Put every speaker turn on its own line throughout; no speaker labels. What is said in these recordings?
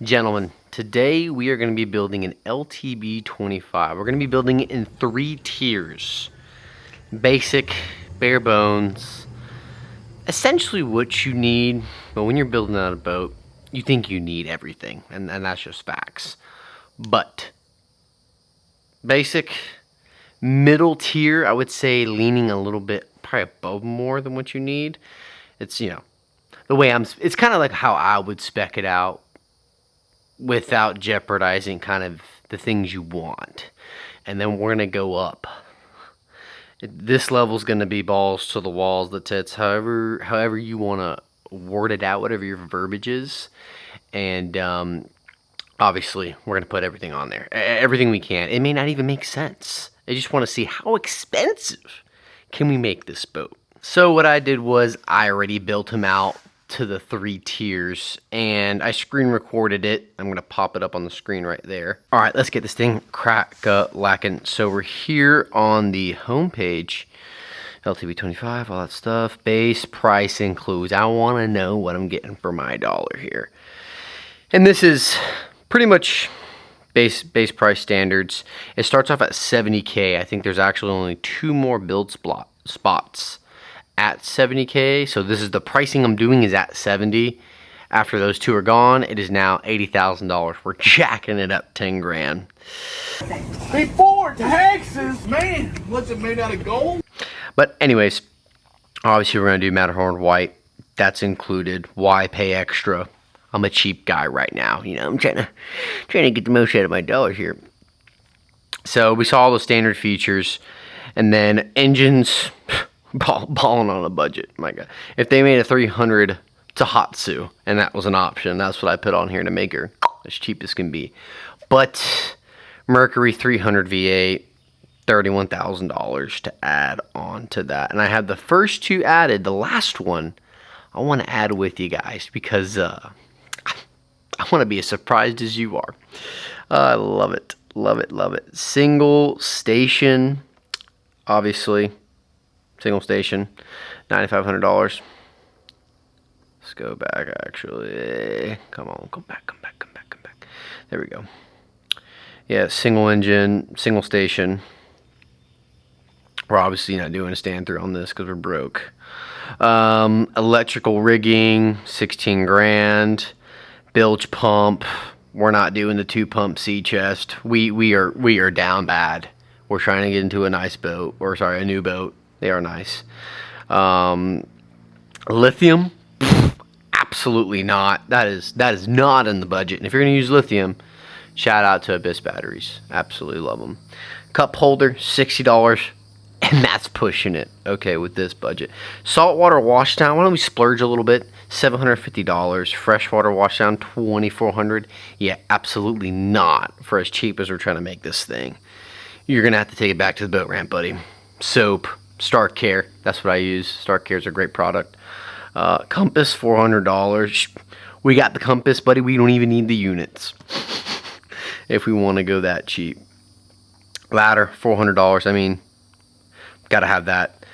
Gentlemen, today we are going to be building an LTB 25. We're going to be building it in 3 tiers. Basic, bare bones, essentially what you need. But when you're building out a boat, you think you need everything, and that's just facts. But basic, middle tier, I would say leaning a little bit probably above more than what you need. It's, the way it's kind of like how I would spec it out without jeopardizing kind of the things you want. And then we're going to go up. This level's going to be balls to the walls, the tits, however you want to word it out, whatever your verbiage is. And obviously, we're going to put everything on there. Everything we can. It may not even make sense. I just want to see how expensive can we make this boat. So what I did was I already built him out to the 3 tiers, and I screen recorded it. I'm gonna pop it up on the screen right there. All right, let's get this thing lacking. So we're here on the home page, LTB 25, all that stuff. Base price includes. I want to know what I'm getting for my dollar here, and this is pretty much base price standards. It starts off at 70K. I think there's actually only 2 more build spots at 70K. So this is the pricing I'm doing is at 70. After those 2 are gone, it is now $80,000. We're jacking it up 10 grand.
Before taxes, man, what's it made out of gold?
But anyways, obviously we're gonna do Matterhorn white. That's included. Why pay extra? I'm a cheap guy right now. I'm trying to get the most out of my dollar here. So we saw all the standard features, and then engines. Balling on a budget, my God. If they made a 300 Tohatsu, and that was an option, that's what I put on here to make her as cheap as can be. But Mercury 300 V8, $31,000 to add on to that. And I have the first 2 added. The last one, I want to add with you guys because I want to be as surprised as you are. I love it. Love it. Love it. Single station, obviously. Single station, $9,500. Let's go back, actually. Come on, come back. There we go. Yeah, single engine, single station. We're obviously not doing a stand through on this because we're broke. Electrical rigging, 16 grand. Bilge pump. We're not doing the 2-pump sea chest. We are down bad. We're trying to get into a nice boat, or sorry, a new boat. They are nice. Lithium? Absolutely not. That is not in the budget. And if you're going to use lithium, shout out to Abyss batteries. Absolutely love them. Cup holder, $60. And that's pushing it. Okay, with this budget. Saltwater washdown. Why don't we splurge a little bit? $750. Freshwater washdown, $2,400. Yeah, absolutely not. For as cheap as we're trying to make this thing. You're going to have to take it back to the boat ramp, buddy. Soap. Stark Care, that's what I use. Stark Care is a great product. Compass, $400. We got the compass, buddy. We don't even need the units if we want to go that cheap. Ladder, $400. I mean, gotta have that.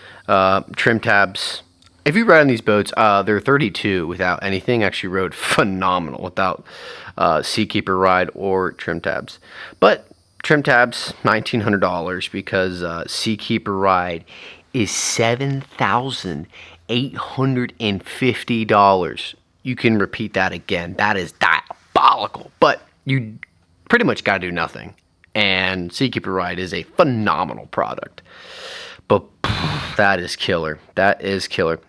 Trim tabs. If you ride on these boats, they're 32 without anything. Actually rode phenomenal without Seakeeper ride or trim tabs. But trim tabs, $1,900 because Seakeeper ride is $7,850. You can repeat that again. That is diabolical. But you pretty much got to do nothing. And Seakeeper ride is a phenomenal product. But that is killer. That is killer.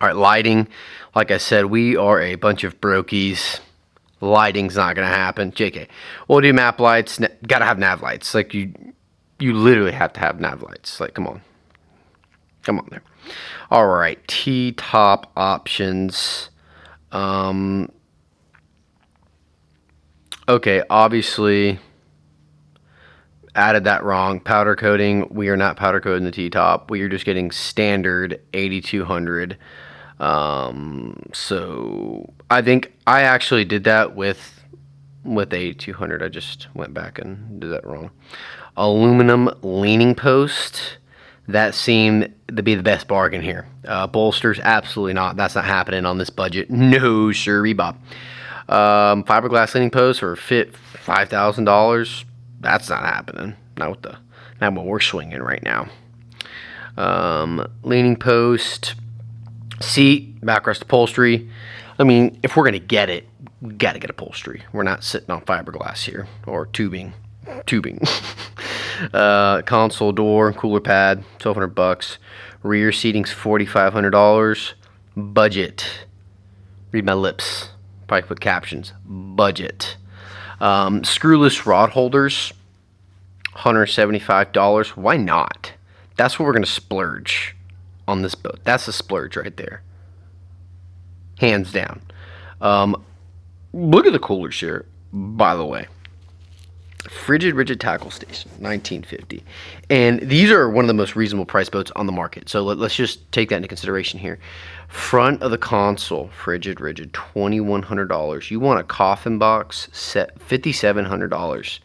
All right, lighting. Like I said, we are a bunch of brokies. Lighting's not gonna happen. JK. We'll do map lights. Gotta have nav lights. Like you literally have to have nav lights. Like come on there. All right, T-top options. Okay, obviously added that wrong. Powder coating. We are not powder coating the T-top. We are just getting standard 8200. So I think I actually did that with a 200. I just went back and did that wrong. Aluminum leaning post. That seemed to be the best bargain here. Bolsters, absolutely not. That's not happening on this budget. No, sir, Bob. Fiberglass leaning posts for $5,000. That's not happening. Not what we're swinging right now. Leaning post, seat, backrest upholstery. I mean, if we're gonna get it, we gotta get upholstery. We're not sitting on fiberglass here or tubing. Console door, cooler pad, $1,200. Rear seating's $4,500. Budget. Read my lips. Probably put captions. Budget. Screwless rod holders, $175. Why not? That's what we're gonna splurge on this boat. That's a splurge right there, hands down. Look at the coolers here, by the way. Frigid rigid tackle station, 1950, and these are one of the most reasonable price boats on the market. So let's just take that into consideration here. Front of the console, frigid rigid, $2,100. You want a coffin box set, $5,700.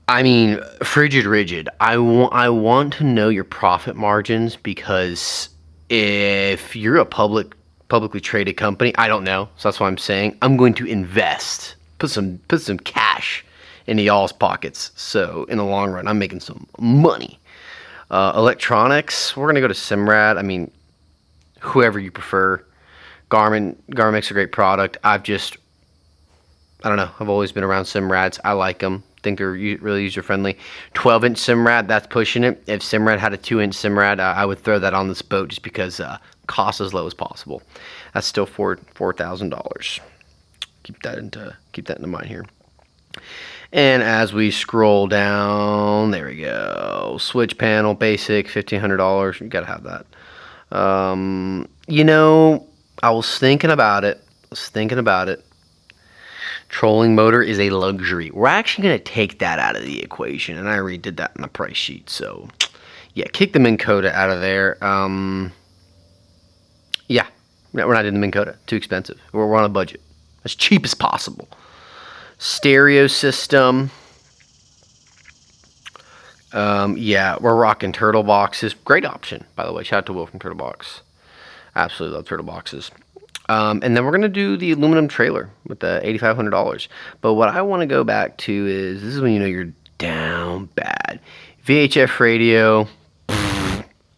I mean, frigid rigid. I want to know your profit margins, because if you're a publicly traded company, I don't know. So that's why I'm saying I'm going to invest, put some cash into y'all's pockets. So in the long run, I'm making some money. Electronics, we're gonna go to Simrad. I mean, whoever you prefer. Garmin makes a great product. I don't know. I've always been around Simrads. I like them. Think they're really user friendly. 12-inch Simrad, that's pushing it. If Simrad had a 2-inch Simrad, I would throw that on this boat just because cost as low as possible. That's still $4,000. Keep that into mind here. And as we scroll down, there we go. Switch panel, basic, $1,500. You gotta have that. You know, I was thinking about it. Trolling motor is a luxury. We're actually going to take that out of the equation, and I already did that in the price sheet. So, yeah, kick the Minn Kota out of there. Yeah, we're not in the Minn Kota. Too expensive. We're on a budget. As cheap as possible. Stereo system. Yeah, we're rocking turtle boxes. Great option, by the way. Shout out to Will from Turtle Box. Absolutely love turtle boxes. And then we're going to do the aluminum trailer with the $8,500. But what I want to go back to is, this is when you know you're down bad. VHF radio,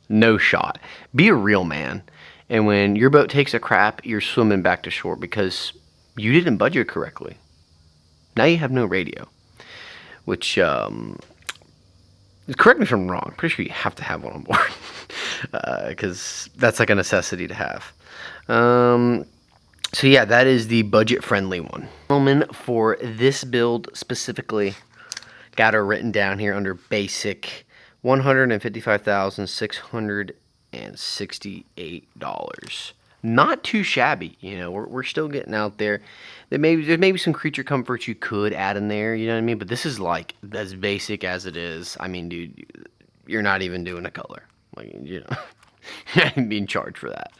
no shot. Be a real man. And when your boat takes a crap, you're swimming back to shore because you didn't budget correctly. Now you have no radio. Which, correct me if I'm wrong. I'm pretty sure you have to have one on board. Because that's like a necessity to have. So yeah, that is the budget-friendly one. For this build specifically, got it written down here under basic, $155,668. Not too shabby, you know. We're still getting out there. There's maybe some creature comforts you could add in there, you know what I mean? But this is like as basic as it is. I mean, dude, you're not even doing a color. Like, you know, you're not even being charged for that.